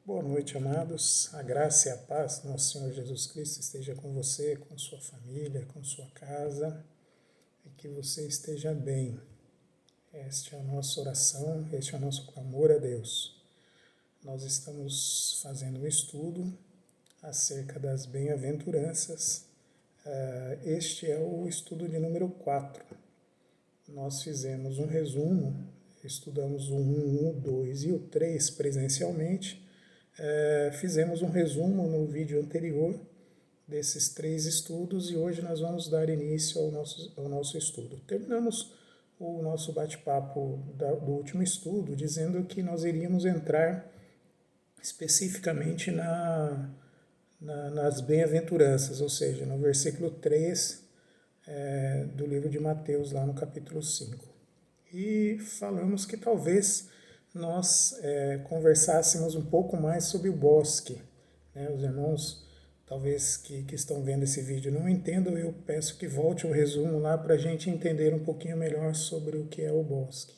Boa noite, amados. A graça e a paz do nosso Senhor Jesus Cristo esteja com você, com sua família, com sua casa, e que você esteja bem. Esta é a nossa oração, este é o nosso clamor a Deus. Nós estamos fazendo um estudo acerca das bem-aventuranças. Este é o estudo de número 4. Nós fizemos um resumo, estudamos o 1, o 2 e o 3 presencialmente. Fizemos um resumo no vídeo anterior desses 3 estudos e hoje nós vamos dar início ao nosso estudo. Terminamos o nosso bate-papo do último estudo dizendo que nós iríamos entrar especificamente nas bem-aventuranças, ou seja, no versículo 3 do livro de Mateus, lá no capítulo 5. E falamos que talvez nós conversássemos um pouco mais sobre o bosque. Os irmãos, talvez que estão vendo esse vídeo não entendam, eu peço que volte o resumo lá para a gente entender um pouquinho melhor sobre o que é o bosque.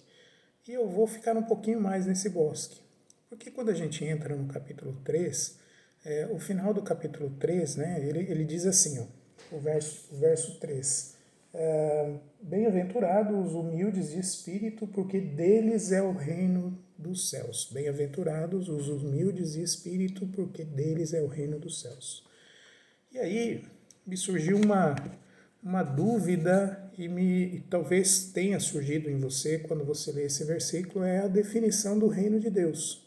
E eu vou ficar um pouquinho mais nesse bosque, porque quando a gente entra no capítulo 3, o final do capítulo 3, ele diz assim, o verso 3, bem-aventurados os humildes de espírito, porque deles é o reino dos céus. Bem-aventurados os humildes de espírito, porque deles é o reino dos céus. E aí me surgiu uma dúvida, e talvez tenha surgido em você quando você lê esse versículo, é a definição do reino de Deus.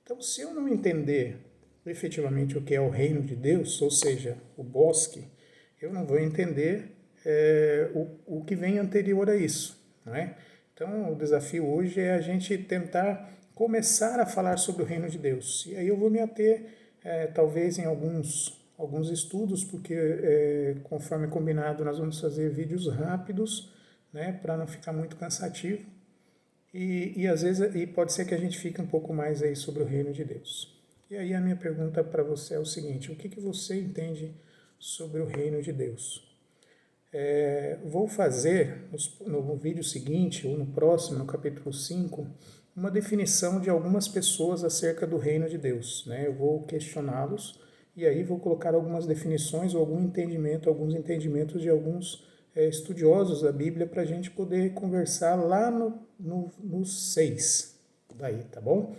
Então, se eu não entender efetivamente o que é o reino de Deus, ou seja, o bosque, eu não vou entender o que vem anterior a isso, não é? Então, o desafio hoje é a gente tentar começar a falar sobre o reino de Deus. E aí eu vou me ater, talvez, em alguns estudos, porque, conforme combinado, nós vamos fazer vídeos rápidos, para não ficar muito cansativo. E às vezes pode ser que a gente fique um pouco mais aí sobre o reino de Deus. E aí a minha pergunta para você é o seguinte: o que você entende sobre o reino de Deus? Vou fazer no vídeo seguinte, ou no próximo, no capítulo 5, uma definição de algumas pessoas acerca do reino de Deus. Eu vou questioná-los e aí vou colocar algumas definições ou alguns entendimentos de alguns estudiosos da Bíblia para a gente poder conversar lá no 6, daí, tá bom?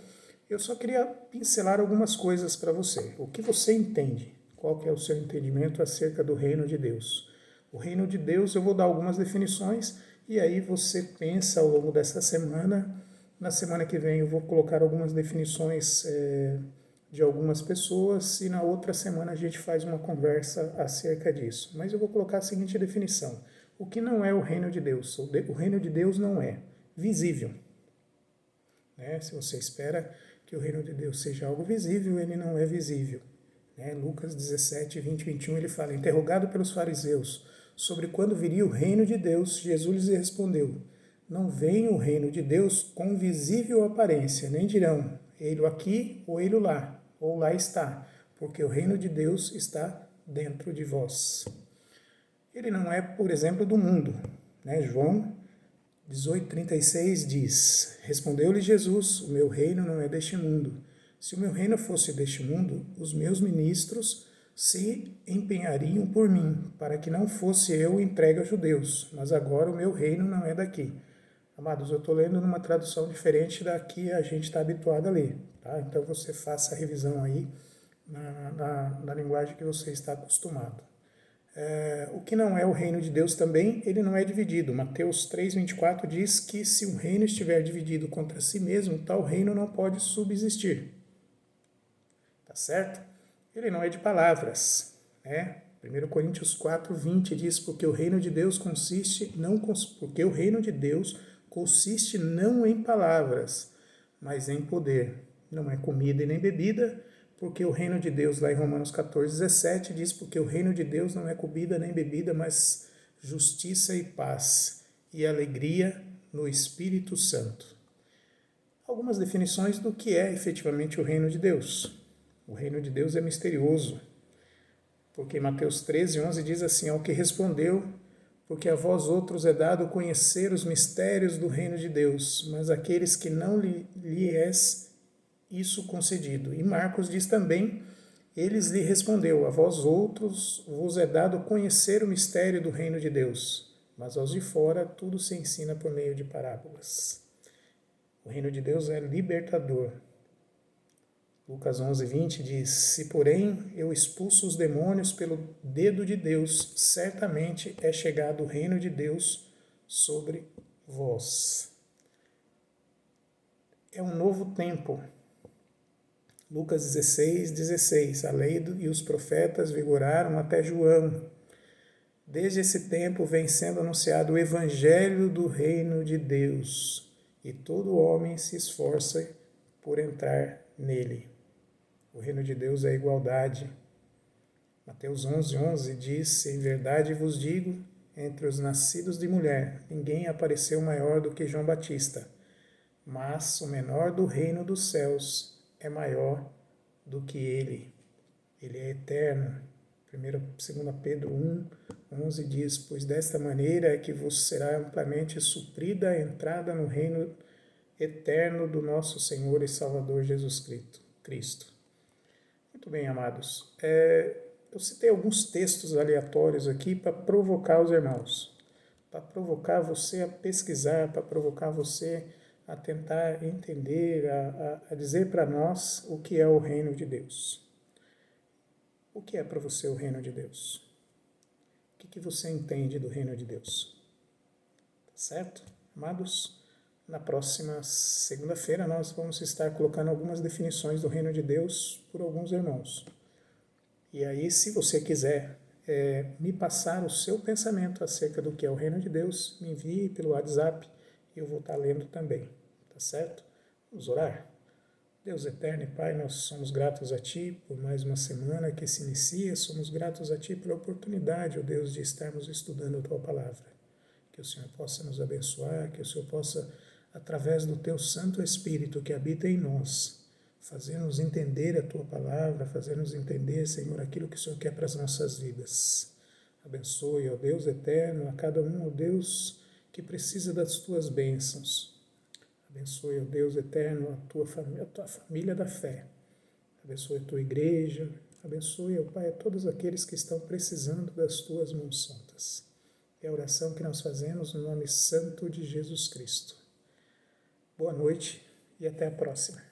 Eu só queria pincelar algumas coisas para você. O que você entende? Qual que é o seu entendimento acerca do reino de Deus? O reino de Deus, eu vou dar algumas definições e aí você pensa ao longo dessa semana. Na semana que vem eu vou colocar algumas definições de algumas pessoas e na outra semana a gente faz uma conversa acerca disso. Mas eu vou colocar a seguinte definição: o que não é o reino de Deus? O reino de Deus não é visível. Se você espera que o reino de Deus seja algo visível, ele não é visível. Lucas 17, 20 e 21, ele fala: interrogado pelos fariseus sobre quando viria o reino de Deus, Jesus lhes respondeu: não vem o reino de Deus com visível aparência, nem dirão, ele aqui ou ele lá, ou lá está, porque o reino de Deus está dentro de vós. Ele não é, por exemplo, do mundo. João 18,36 diz: respondeu-lhe Jesus: o meu reino não é deste mundo. Se o meu reino fosse deste mundo, os meus ministros se empenhariam por mim, para que não fosse eu entregue aos judeus. Mas agora o meu reino não é daqui. Amados, eu estou lendo numa tradução diferente da que a gente está habituado a ler. Tá? Então você faça a revisão aí na linguagem que você está acostumado. O que não é o reino de Deus também, ele não é dividido. Mateus 3,24 diz que se um reino estiver dividido contra si mesmo, tal reino não pode subsistir. Tá certo? Ele não é de palavras. 1 Coríntios 4,20 diz: porque o reino de Deus consiste não em palavras, mas em poder. Não é comida e nem bebida, porque o reino de Deus, lá em Romanos 14,17, diz: porque o reino de Deus não é comida nem bebida, mas justiça e paz e alegria no Espírito Santo. Algumas definições do que é efetivamente o reino de Deus. O reino de Deus é misterioso, porque Mateus 13,11 diz assim: ao que respondeu, porque a vós outros é dado conhecer os mistérios do reino de Deus, mas aqueles que não lhes isso concedido. E Marcos diz também, eles lhe respondeu, a vós outros vos é dado conhecer o mistério do reino de Deus, mas aos de fora tudo se ensina por meio de parábolas. O reino de Deus é libertador. Lucas 11:20 diz, se porém eu expulso os demônios pelo dedo de Deus, certamente é chegado o reino de Deus sobre vós. É um novo tempo. Lucas 16:16, a lei e os profetas vigoraram até João. Desde esse tempo vem sendo anunciado o evangelho do reino de Deus, e todo homem se esforça por entrar nele. O reino de Deus é a igualdade. Mateus 11:11 diz, em verdade vos digo, entre os nascidos de mulher, ninguém apareceu maior do que João Batista, mas o menor do reino dos céus é maior do que ele. Ele é eterno. 2 Pedro 1:11 diz, pois desta maneira é que vos será amplamente suprida a entrada no reino eterno do nosso Senhor e Salvador Jesus Cristo. Muito bem, amados. Eu citei alguns textos aleatórios aqui para provocar os irmãos, para provocar você a pesquisar, para provocar você a tentar entender, a dizer para nós o que é o reino de Deus. O que é para você o reino de Deus? O que você entende do reino de Deus? Tá certo? Amados, na próxima segunda-feira nós vamos estar colocando algumas definições do reino de Deus por alguns irmãos. E aí, se você quiser me passar o seu pensamento acerca do que é o reino de Deus, me envie pelo WhatsApp e eu vou estar lendo também. Tá certo? Vamos orar? Deus eterno e Pai, nós somos gratos a Ti por mais uma semana que se inicia, somos gratos a Ti pela oportunidade, ó Deus, de estarmos estudando a Tua Palavra. Que o Senhor possa nos abençoar, que o Senhor possa, através do Teu Santo Espírito que habita em nós, fazer-nos entender a Tua Palavra, fazer-nos entender, Senhor, aquilo que o Senhor quer para as nossas vidas. Abençoe, ó Deus eterno, a cada um, ó Deus, que precisa das Tuas bênçãos. Abençoe, ó Deus eterno, a tua família da fé. Abençoe a tua igreja. Abençoe, ó Pai, a todos aqueles que estão precisando das tuas mãos santas. É a oração que nós fazemos no nome santo de Jesus Cristo. Boa noite e até a próxima.